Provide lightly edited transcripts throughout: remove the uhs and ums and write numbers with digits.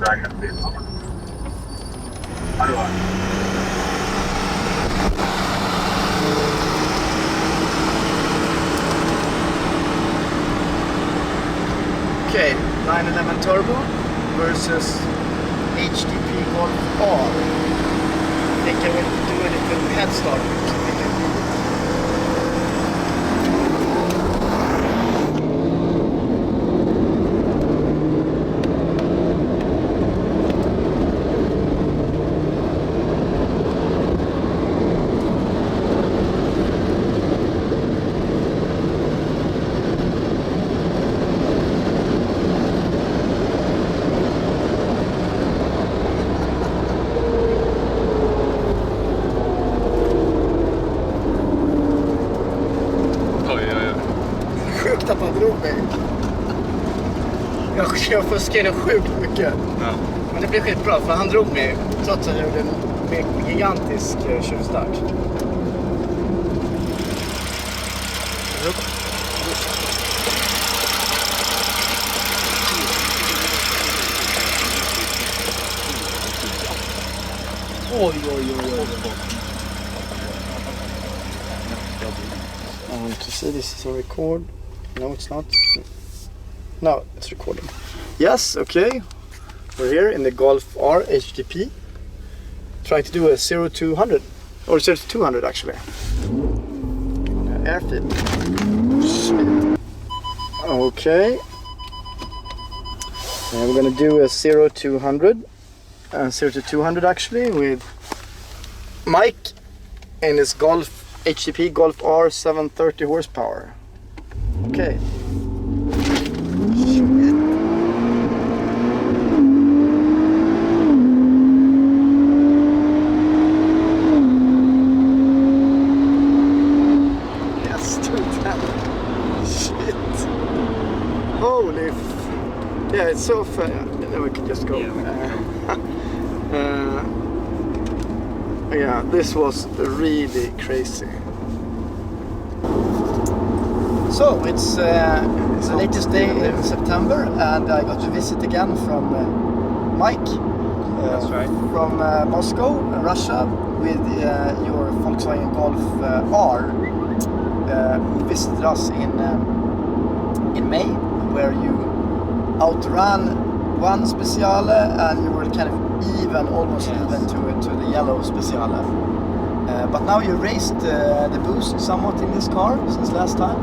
Okay, 911 Turbo versus HGP Golf R. I think I will do a little head start. Att han drog mig. Jag fuskade sjukt mycket. Ja. Men det blev skitbra för han drog mig trots att jag gjorde en gigantisk tjuvstart. Oj. To see this is on record. No, it's not. No, it's recording. Yes, okay. We're here in the Golf R HGP. Trying to do a 0-200. Or 0-200 actually. Airfield. Okay. And we're gonna do a 0-200. 0-200 actually with Mike in his Golf HGP Golf R 730 horsepower. Okay. Yes, 210. Shit. Holy yeah, it's so fun. Then we can just go. Yeah, this was really crazy. So it's the latest day in September, and I got to visit again from Mike. That's right. From Moscow, Russia, with your Volkswagen Golf R. Who visited us in May, where you outran one Speciale, and you were kind of almost even to the yellow Speciale. But now you raised the boost somewhat in this car since last time.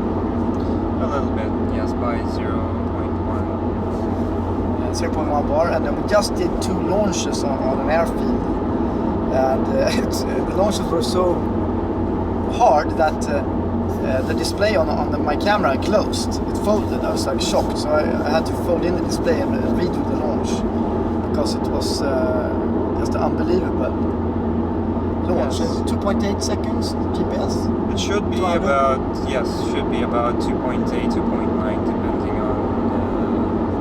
A little bit, yes, by 0.1. 0.1 bar, and then we just did 2 launches on an airfield, and the launches were so hard that the display on my camera closed. It folded. I was like shocked, so I had to fold in the display and redo the launch because it was just unbelievable launch. Yes. 2.8 seconds GPS. It should be about 2.8, 2.9, depending on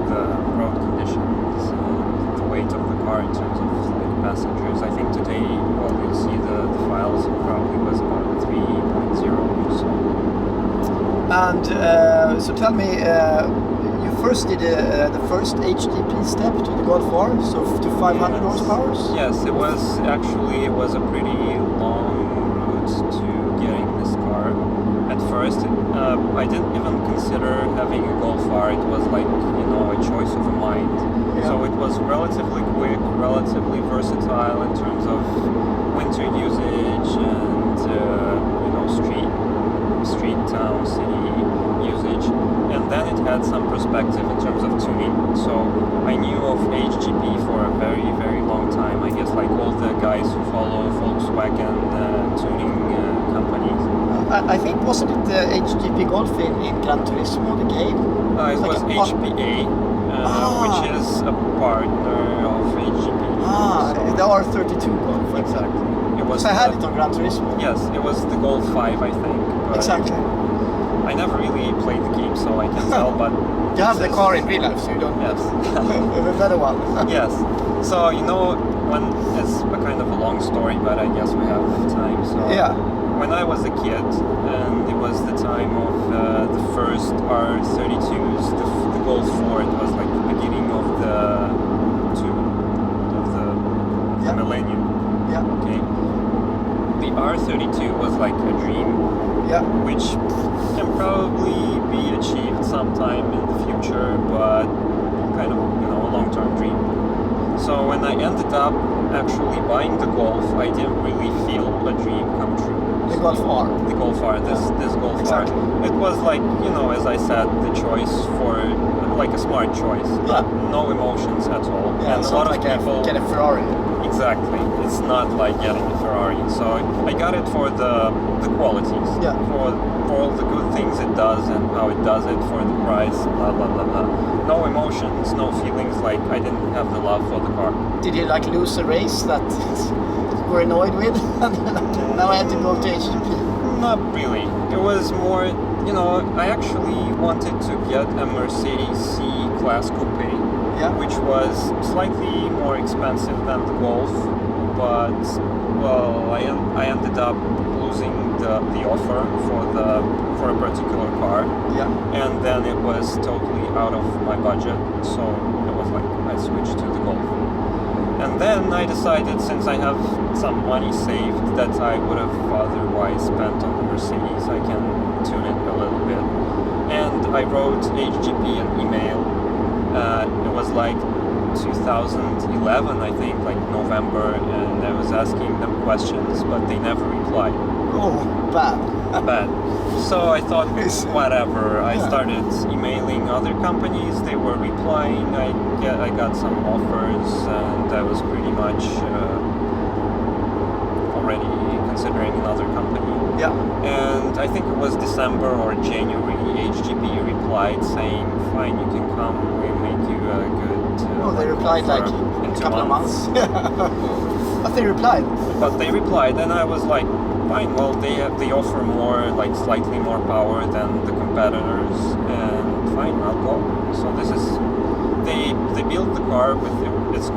the road conditions and the weight of the car in terms of like passengers. I think today, well, you'll see the files, it probably was about 3.0 or so. And so tell me, you first did the first HGP step to the Golf R, so to 500 horsepower? Yes, it was a pretty long route to getting this car. At first, I didn't even consider having a Golf R. It was like, a choice of a mind. Yeah. So it was relatively quick, relatively versatile in terms of winter usage and street, town, city usage. And then it had some perspective in terms of tuning. So I knew of HGP for a very, very long time. I guess like all the guys who follow Volkswagen tuning companies. I think, wasn't it the HGP Golf in Gran Turismo, the game? It was HPA, which is a partner of HGP. The R36 Golf, exactly. I had it on Gran Turismo. Yes, it was the Golf 5, I think. Exactly. I never really played the game, so I can't tell, but... You have the car in real life, so you don't... Yes. A better one. Yes. So, when it's a kind of a long story, but I guess we have time, so... Yeah. When I was a kid, and it was the time of the first R32s, the Golf 4, it was like the beginning of the R32 was like a dream, which can probably be achieved sometime in the future, but kind of, a long-term dream. So when I ended up actually buying the Golf, I didn't really feel a dream come true. The Golf R. The Golf R, this Golf exactly. R. It was like, as I said, the choice for, like a smart choice. No emotions at all. Yeah, and it's a lot not of like people... get a Ferrari. Exactly. It's not like getting a Ferrari. So I got it for the qualities. For all the good things it does and how it does it, for the price, blah, blah, blah, blah. No emotions, no feelings, like I didn't have the love for the car. Did you like lose a race that you were annoyed with? Now I have to go to HGP. Not really. It was more, I actually wanted to get a Mercedes C-Class Coupe, which was slightly more expensive than the Golf, but, well, I ended up losing the offer for a particular car, and then it was totally out of my budget, so it was like I switched to the Golf. And then I decided, since I have some money saved that I would have otherwise spent on the Mercedes, I can tune it a little bit. And I wrote HGP an email. It was like 2011, I think, like November, and I was asking them questions, but they never replied. Oh, bad. Bad. So I thought, whatever. I started emailing other companies. They were replying. I got some offers, and I was pretty much already considering another company. And I think it was December or January, HGP replied saying, fine, you can come, we'll make you a good... they replied like a couple of months. But they replied. But they replied, and I was like, fine, well, they offer more, like slightly more power than the competitors, and fine, I'll go. So this is... They built the car with, it was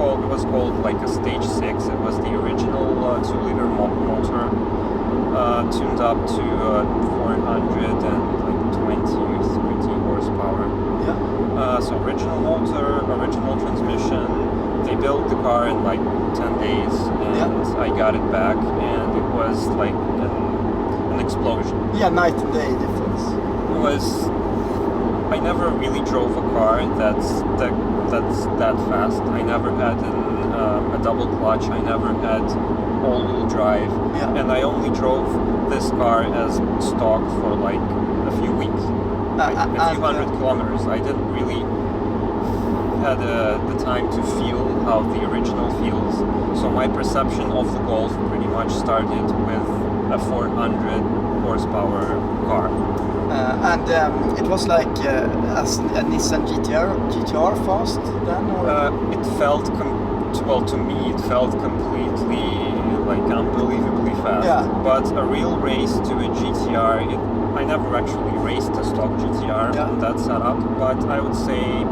called like a Stage 6. It was the original 2-liter motor, tuned up to 420 or 30 horsepower. So original motor, original transmission. They built the car in like 10 days, and I got it back, and it was like an explosion. Night and day difference. It was... I never really drove a car that's that fast. I never had a double clutch. I never had all-wheel drive, and I only drove this car as stock for like a few weeks, a few hundred kilometers. I didn't really had the time to feel how the original feels. So my perception of the Golf pretty much started with a 400 horsepower car. And it was like a Nissan GTR fast then? Or? It felt, to me, it felt completely, like, unbelievably fast. But a real race to a GTR, I never actually raced a stock GTR on that setup, but I would say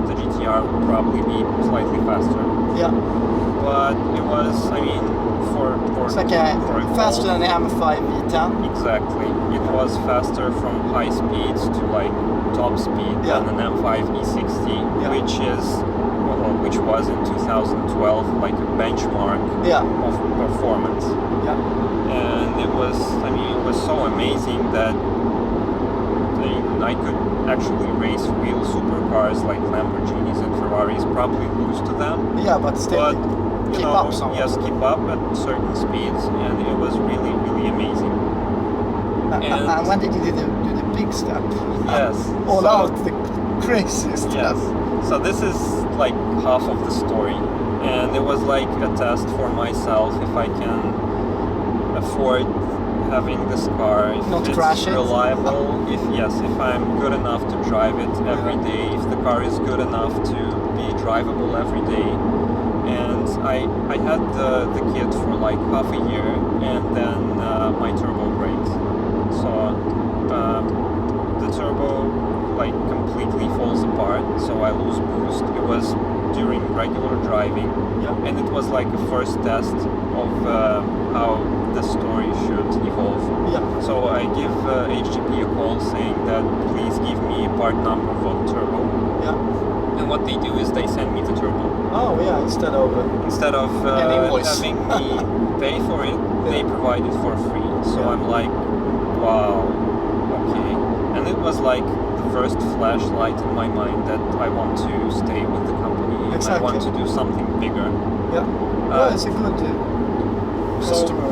the GTR would probably be slightly faster. But it was, I mean, it's like faster than the M5 V10. Exactly. It was faster from high speeds to like top speed than an M5 E60, which was in 2012 like a benchmark of performance. And it was, I mean, it was so amazing that I could actually race real supercars like Lamborghinis and Ferraris, probably lose to them. But still. Keep up somewhere. Yes, keep up at certain speeds, and it was really, really amazing. And when did you do the big step? Yes. All out, the crazy step. Yes. So this is like half of the story, and it was like a test for myself if I can afford having this car, if not it's crash reliable, if I'm good enough to drive it every day, if the car is good enough to be drivable every day. And I had the kit for like half a year, and then my turbo breaks. So the turbo like completely falls apart, so I lose boost. It was during regular driving, and it was like a first test of how the story should evolve. So I give HGP a call saying that please give me a part number for the turbo. And what they do is they send me the turbo. Oh yeah, instead of having me pay for it, they provide it for free. So I'm like, wow, okay. And it was like the first flashlight in my mind that I want to stay with the company. Exactly. I want to do something bigger. Yeah. Well, it's a good customer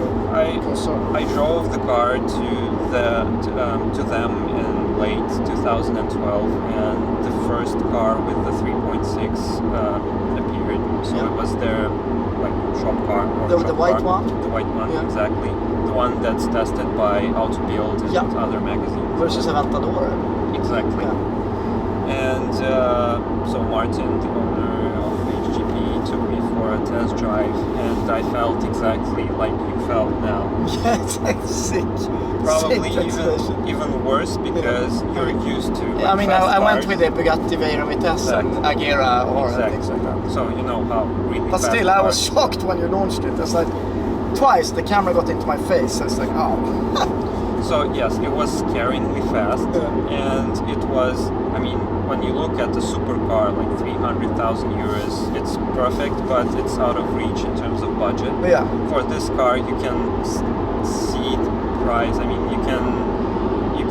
concern. I drove the car to them in late 2012, and the first car with the 3.6 appeared. So it was their like shop car or the white car. one. The white one, exactly. The one that's tested by Auto Build and other magazines. Versus Aventador. Exactly. Yeah. And so Martin, the owner of HGP, took me for a test drive, and I felt exactly like you felt now. Yeah, it's sick. Probably sick even worse because you're used to. I mean, I went with the Bugatti Veyron Vitesse and Agera or things like that. So you know how really. But still, I was shocked when you launched it. It's like twice the camera got into my face. I was like, oh. So yes, it was scaringly fast, and it was. I mean, when you look at the supercar, like 300,000 euros, it's perfect, but it's out of reach in terms of budget. Yeah. For this car, you can see the price. I mean, you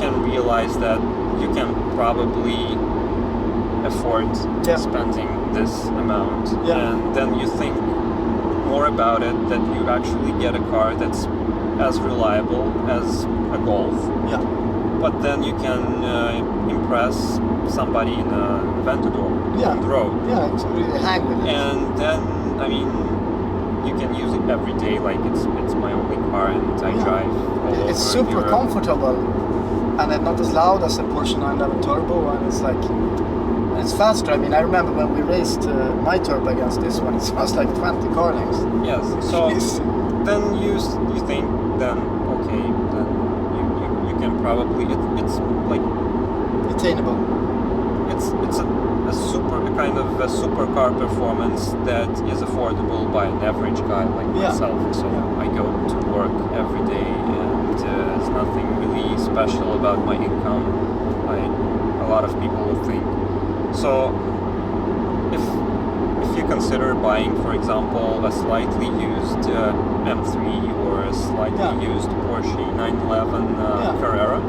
can realize that you can probably afford spending this amount, and then you think more about it, that you actually get a car that's as reliable as a Golf. Yeah. But then you can impress somebody in a Aventador on the road. Yeah, it's really hang with it. And then, I mean, you can use it every day, like it's my only car, and I drive all over. It's super Europe. Comfortable, and it's not as loud as a Porsche 911 Turbo, and it's like, it's faster. I mean, I remember when we raced my Turbo against this one, it was like 20 car lengths. Yes, so then you think, then, okay, then you can probably, it's like... attainable. It's a supercar performance that is affordable by an average guy like myself. So I go to work every day, and there's nothing really special about my income, like a lot of people would think. So if you consider buying, for example, a slightly used M3 or a slightly used Porsche 911 Carrera,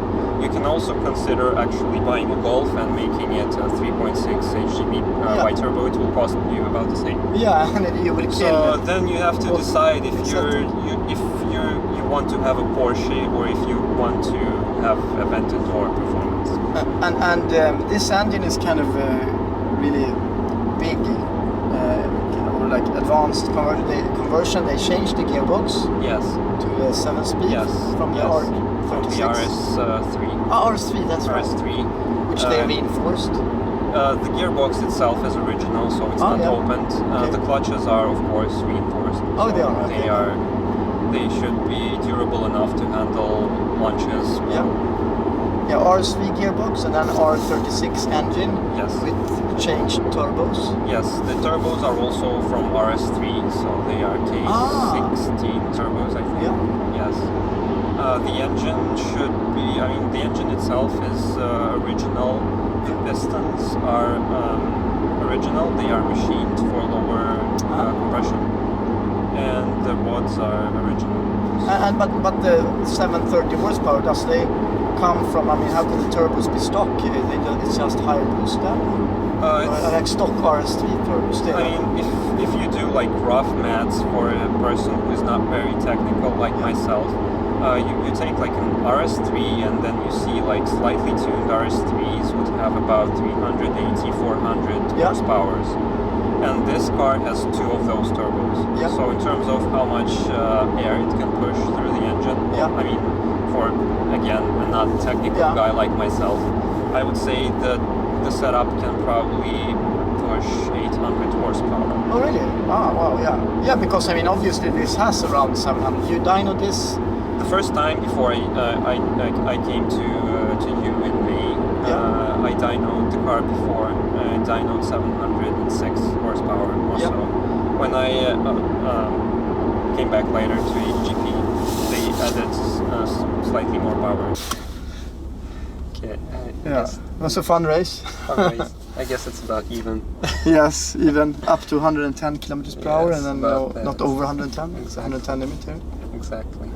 you can also consider actually buying a Golf and making it a 3.6 HGP Biturbo. It will cost you about the same. Yeah, and you will kill. So then you have to decide if you want to have a Porsche or if you want to have Aventador performance. And this engine is kind of really big, or like advanced conversion. They changed the gearbox. Yes. To a 7-speed. Yes. From the R36. From the RS3. Oh, RS3, that's right. RS3. Which they reinforced. The gearbox itself is original, so it's not opened. The clutches are, of course, reinforced. Oh, so they are. They should be durable enough to handle launches. Yeah, RS3 gearbox and then R36 engine. Yes. With changed turbos. Yes, the turbos are also from RS3, so they are K16 turbos, I think. Yeah. Yes. The engine should be, I mean, the engine itself is original. The pistons are original. They are machined for lower compression. And the rods are original. But the 730 horsepower, does they come from, I mean, how can the turbos be stock? It's just higher boost then? Like stock RS3 turbos still? I mean, if you do like rough maths for a person who's not very technical like myself, you take like an RS3 and then you see like slightly tuned RS3s would have about 380, 400 horsepowers. And this car has two of those turbos. Yeah. So in terms of how much air it can push through the engine, I mean, for, again, a not technical guy like myself, I would say that the setup can probably push 800 horsepower. Oh really? Wow, yeah. Yeah, because I mean, obviously this has around 700. You dynoed this? The first time before I came to you in May, I dynoed the car before. I dynoed 706 horsepower or so. When I came back later to HGP, they added slightly more power. Okay. It was a fun race. Fun race. I guess it's about even. Yes, even up to 110 kilometers per hour, and then not over 110. It's 110 limit here. Exactly.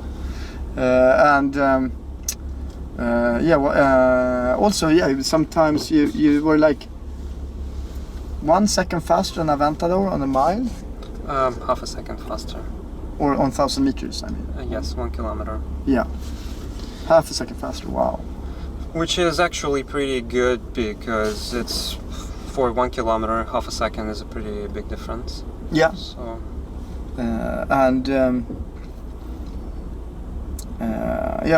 Also, sometimes you were like 1 second faster than Aventador on a mile. Half a second faster. Or on 1,000 meters, I mean. Yes, 1 kilometer. Yeah, half a second faster. Wow. Which is actually pretty good because it's for 1 kilometer, half a second is a pretty big difference. Yeah. So.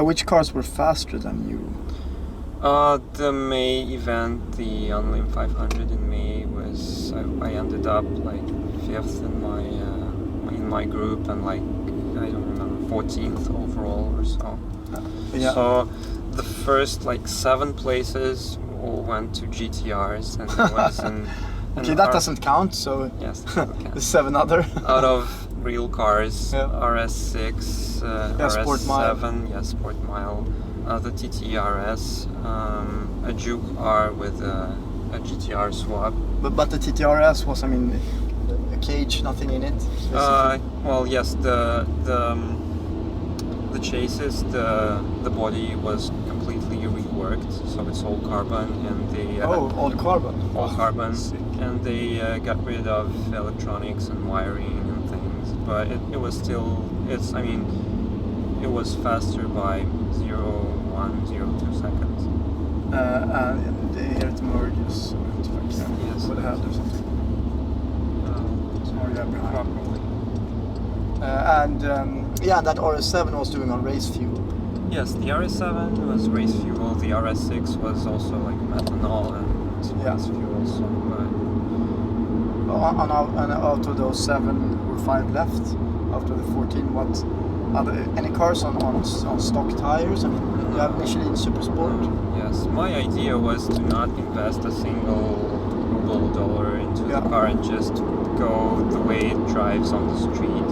Which cars were faster than you? The May event, the Unlim 500 in May was I ended up like 5th in my group and like I don't remember 14th overall or so. Yeah. So the first like 7 places all went to GTRs and there was okay, that doesn't count. So yes, that doesn't count. The 7 other out of real cars, RS6, Sport RS7, Sport Mile, the TTRS, a Juke R with a GTR swap. But the TTRS was, I mean, a cage, nothing in it. Well, yes, the chassis, the body was completely reworked, so it's all carbon, and they all carbon. All carbon, and they got rid of electronics and wiring and things. But it was still, it was faster by 0.102 seconds. And here it merges. Yes. With a head or something. Probably. That RS7 was doing on race fuel. Yes, the RS7 was race fuel. The RS6 was also like methanol and race fuel. So, and out of those 7 or 5 left, after the 14, any cars on stock tires? I mean, you have Michelin Supersport. Yes, my idea was to not invest a single ruble dollar into the car and just go the way it drives on the street.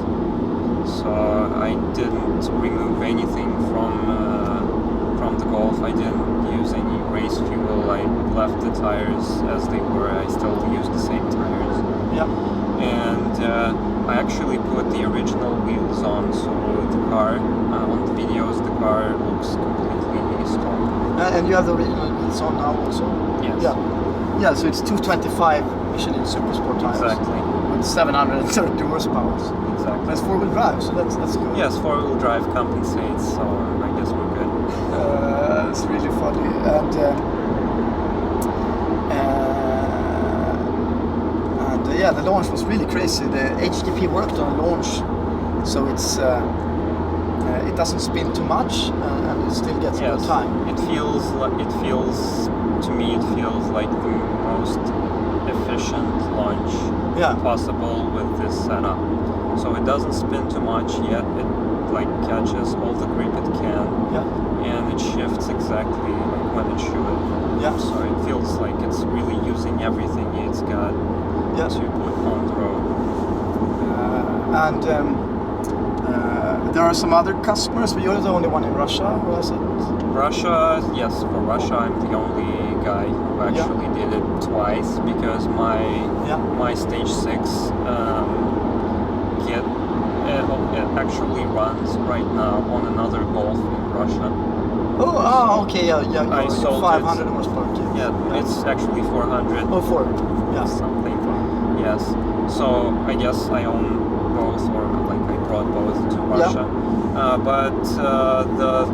So I didn't remove anything from the Golf. I didn't use any race fuel. I left the tires as they were. I still used the same tires. Yeah. And I actually put the original wheels on, so the car, on the videos, the car looks completely stock. And you have the original wheels on now also? Yes. Yeah, so it's 225 Michelin Supersport tires. Exactly. With 730 horsepower. Exactly. That's 4-wheel drive, so that's good. Yes, 4-wheel drive compensates, so I guess we're good. It's really funny. And the launch was really crazy. The HGP worked on a launch, so it's it doesn't spin too much and it still gets good time. It feels to me it feels like the most efficient launch possible with this setup. So it doesn't spin too much yet. It like catches all the grip it can, and it shifts exactly like when it should. Yeah. So it feels like it's really using everything it's got to put on the road. There are some other customers, but you're the only one in Russia, or is it? Russia, yes. For Russia, I'm the only guy who actually did it twice because my stage 6 it actually runs right now on another Golf in Russia. Okay, I sold 500 horsepower. It's actually 400. Oh, 4. Yeah. Something. Yes. So I guess I own both, or like I brought both to Russia. But the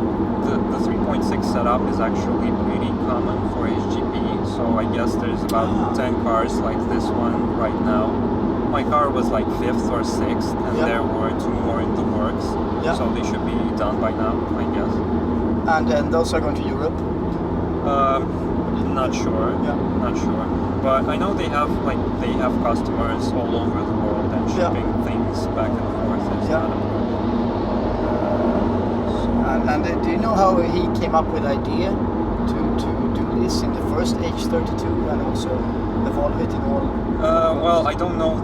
3.6 setup is actually pretty common for HGP. So I guess there's about 10 cars like this one right now. My car was like 5th or 6th, and there were 2 more in the works. So they should be done by now, I guess. And then those are going to Europe? Not sure. Not sure. But I know they have customers all over the world, and shipping things back and forth is not a problem. And do you know how he came up with the idea to do this in the first H32 and also evolve it in all? Well, I don't know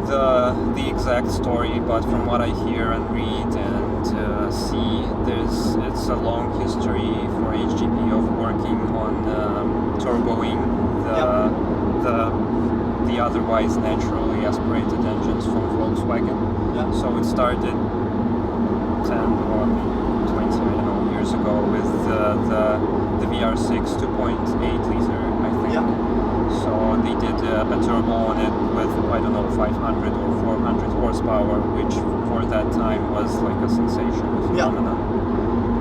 the exact story, but from what I hear and read and see, it's a long history for HGP of working on turboing the otherwise naturally aspirated engines from Volkswagen. Yeah. So it started 10 or 20, I don't know, years ago with the VR6 2.8 liter, I think. Yeah. So they did a turbo on it with, I don't know, 500 or 400 horsepower, which for that time was like a sensation, a phenomenon.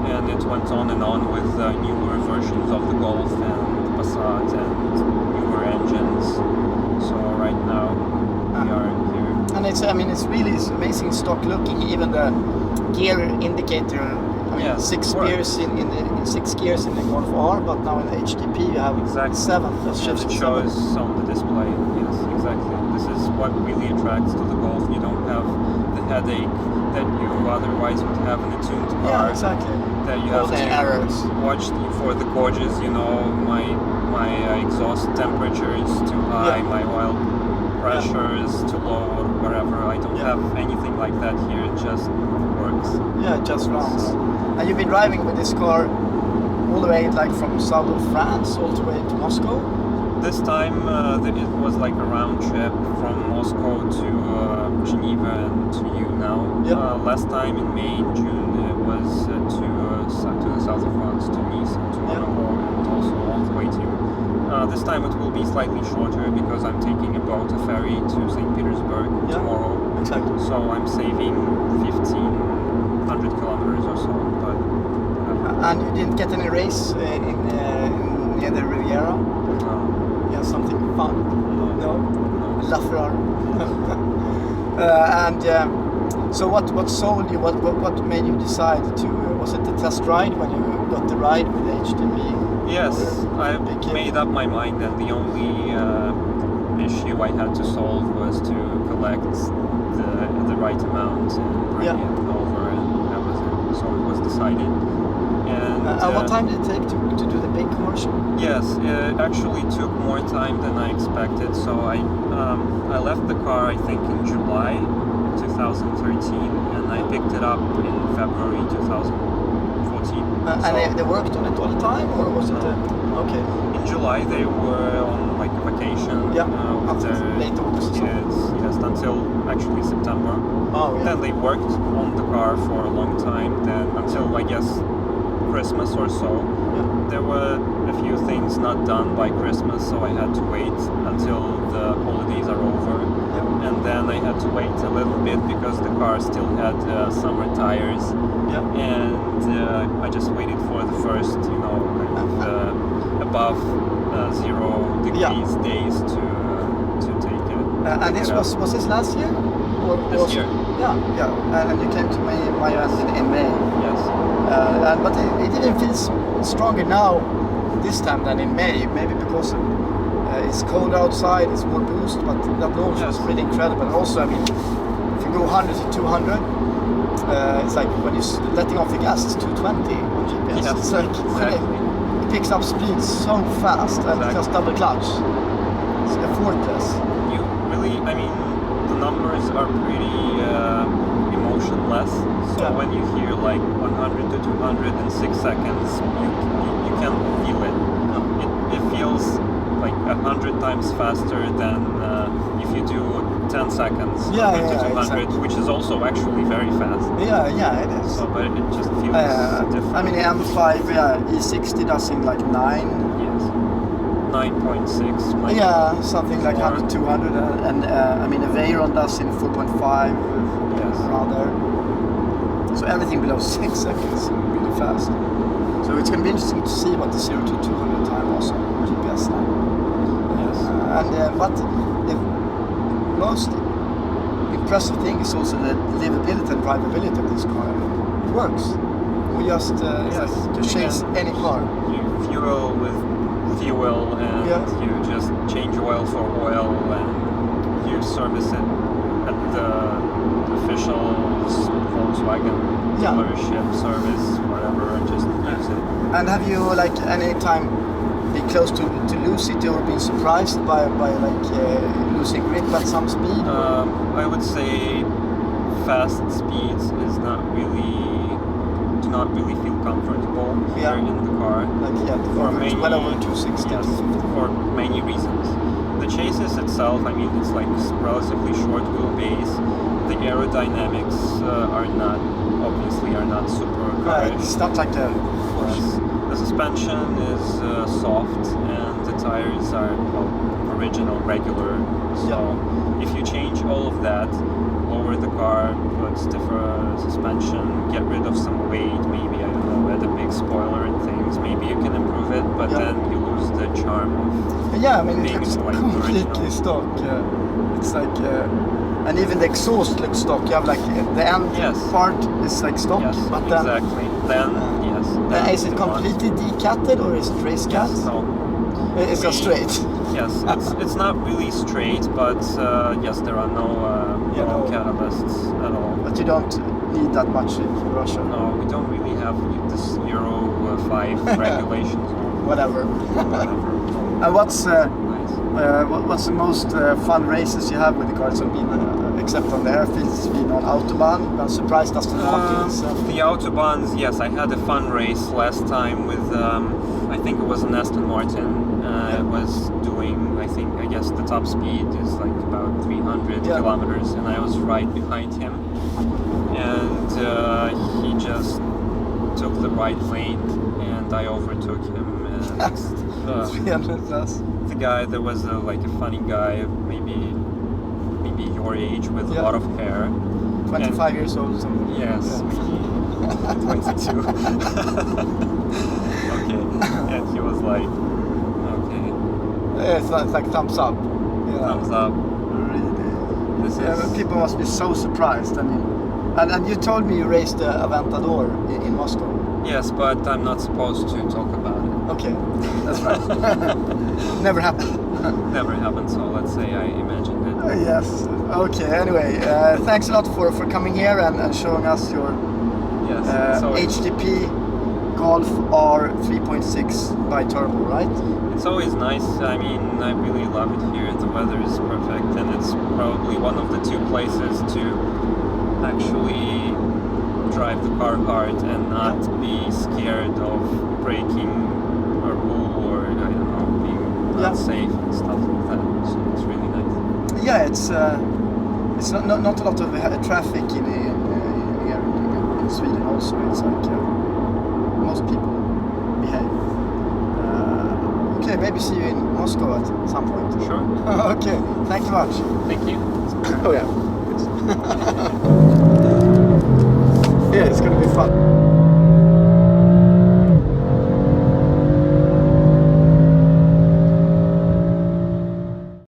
Yeah. And it went on and on with newer versions of the Golf and Passat and newer engines. So right now we are here. And it's really amazing stock looking. Even the gear indicator. Yeah, 6 gears in 6 gears in the Golf R, but now in the HGP you have 7. That's just it shows on the display. Yes, exactly. This is what really attracts to the Golf. You don't have the headache that you otherwise would have in a tuned car. Yeah, exactly. That you all have the to errors. Watch for the gauges. You know, my exhaust temperature is too high. My oil pressure is too low, or whatever. I don't have anything like that here. It just works. Yeah, it just runs. And you've been driving with this car all the way, like from south of France all the way to Moscow? This time it was like a round trip from Moscow to Geneva and to you now. Yeah. Last time in May and June it was to the south of France, to Nice and to Monaco, and also all the way to you. This time it will be slightly shorter because I'm taking a boat, a ferry to St. Petersburg tomorrow. Exactly. So I'm saving 1,500 kilometers or so. But and you didn't get any race near the Riviera? No. Yeah, something fun? No? La Ferrari. So what sold you? What made you decide to? Was it the test ride when you got the ride with the HGP? Yes, I made up my mind, and the only issue I had to solve was to collect the right amount and bring it over, and that was it. So it was decided. And what time did it take to do the big commercial? Yes, it actually took more time than I expected. So I left the car, I think, in July 2013, and I picked it up in February 2014. And they worked on it all the time, or was it? Okay. In July they were on like a vacation. After late August. Yes, until actually September. Oh, yeah. Then they worked on the car for a long time. Then until I guess Christmas or so. There were a few things not done by Christmas, so I had to wait until the holidays are over. And then I had to wait a little bit because the car still had summer tires. And I just waited for the first, above 0 degrees days to take it. And this was this last year? Or this year. Yeah. And you came to my in May. Yes. But it didn't feel stronger now this time than in May. Maybe because it's cold outside, it's more boost, but that launch was really incredible. And also, I mean, if you go 100 to 200, it's like when you're letting off the gas, it's 220 on GPS. Yes, it's like it picks up speed so fast, and just double clutch. It's effortless. You really, I mean, the numbers are pretty emotionless. So when you hear like 100 to 200 in 6 seconds, you can feel it. It feels like 100 times faster than if you do 10 seconds, 100 to 200, exactly. Which is also actually very fast. Yeah, it is. So, but it just feels different. I mean, the M5 E60 does in like 9. Yes. 9.6. Yeah, something like 100, 200, and I mean, the Veyron does in 4.5. Yes. Around there. So everything below 6 seconds, really fast. So it's going to be interesting to see what the 0 to 200 time also GPS now. Yes. But the most impressive thing is also the livability and drivability of this car. It works. We just to chase any car. You fuel with fuel, and you just change oil for oil, and you service it at the official Volkswagen dealership service, whatever, just use it. And have you like any time been close to lose it, or been surprised by like losing grip at some speed? I would say fast speeds is do not really feel comfortable here in the car. Like well over 260. Yes, for many reasons. The chassis itself, I mean, it's like relatively short wheelbase. The aerodynamics obviously are not super Right, it's not like a Porsche. The suspension is soft, and the tires are original, regular. So if you change all of that, lower the car, put stiffer suspension, get rid of some weight, maybe, I don't know, add a big spoiler and things, maybe you can improve it, but then you lose the charm of I mean, being it's like completely original. stock. It's like, and even the exhaust looks stock. You have like the end part is like stock, but then exactly. Then is it completely decatted or is it race cat? No, it's just straight. Yes, it's not really straight, but yes, there are no catalysts at all. But you don't need that much in Russia. No, we don't really have this Euro 5 regulations. Whatever. And what's the most fun races you have with the cars? I mean, except on the airfields, it's been on Autobahn. I'm surprised that's the Martins. The Autobahns, yes, I had a fun race last time with, I think it was an Aston Martin. It was doing, I guess the top speed is like about 300 kilometers, and I was right behind him. And he just took the right lane, and I overtook him. And 300 plus. The guy, there was a funny guy, maybe your age, with a lot of hair. 25 years old or something. Yes, 22. Okay, and he was like, okay. It's like thumbs up. Thumbs up. Really. People must be so surprised. I mean, and you told me you raced the Aventador in Moscow. Yes, but I'm not supposed to talk about it. Okay, that's right. Never happened. Never happened, so let's say I imagined it. Yes. Okay, anyway, thanks a lot for coming here and showing us your HGP Golf R36 Biturbo, right? It's always nice. I mean, I really love it here. The weather is perfect, and it's probably one of the two places to actually drive the car hard and not be scared of breaking a rule or, I don't know, being not safe and stuff like that. So it's really nice. Yeah, it's not a lot of traffic in Sweden also. It's like most people behave. Okay, maybe see you in Moscow at some point. Sure. Okay, thank you much. Thank you. Oh yeah. Yeah, it's gonna be fun.